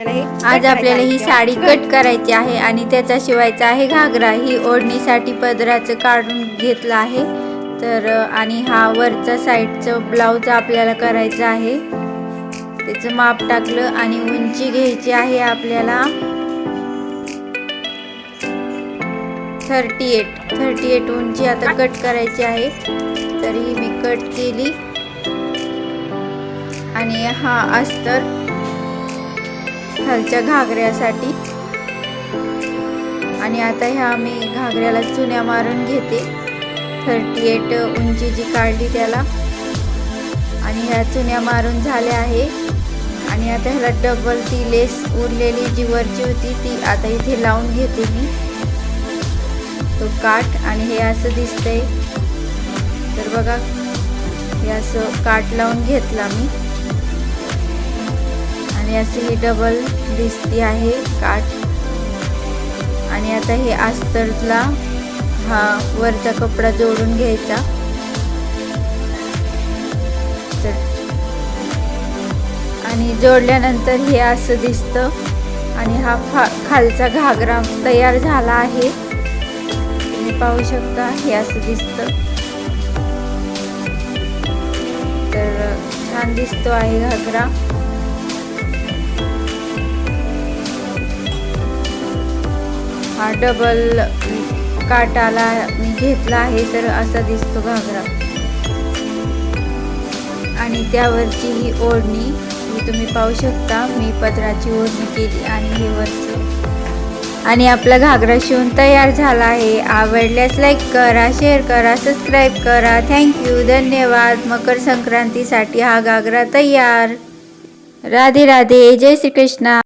आज आपल्याला ही साडी कट करायची आहे आणि त्याचा शिवायचा आहे घागरा। ही ओढणीसाठी पदराचं काढून घेतलं आहे तर आणि हा वरचा साईडचं ब्लाउज आपल्याला करायचं आहे। त्याचं माप टाकलं आणि उंची घ्यायची आहे आपल्याला 38 उंची आता कट करायची आहे। तरी मी कट केली आणि हा अस्तर खालच्या घागऱ्यासाठी आणि आता ह्या मी घागऱ्याला चुन्या मारून घेते 38 उंची जी काढली त्याला आणि ह्या चुन्या मारून झाल्या आहे। आणि आता ह्याला डबल ती लेस उरलेली जी वरची होती ती आता इथे लावून घेते मी तो काठ आणि हे असं दिसतंय तर बघा हे असं काठ लावून घेतला मी आणि असे ही डबल दिसती आहे काठ। आणि आता हे अस्तरला हा वरचा कपडा जोडून घ्यायचा आणि जोडल्यानंतर हे असं दिसतं आणि हा खालचा घागरा तयार झाला आहे। तुम्ही पाहू शकता हे असं दिसतं तर छान दिसतो आहे घागरा। हा डबल काटाला मी घेतला आहे तर असा दिसतो घागरा आणि त्यावरची ही ओढणी ही तुम्ही पाहू शकता मी पदराची ओढणी केली आणि हे वरचं आणि आपला घागरा शिवून तयार झाला आहे। आवडल्यास लाईक करा, शेअर करा, सबस्क्राईब करा। थँक्यू, धन्यवाद। मकर संक्रांतीसाठी हा घागरा तयार। राधे राधे, जय श्री कृष्ण।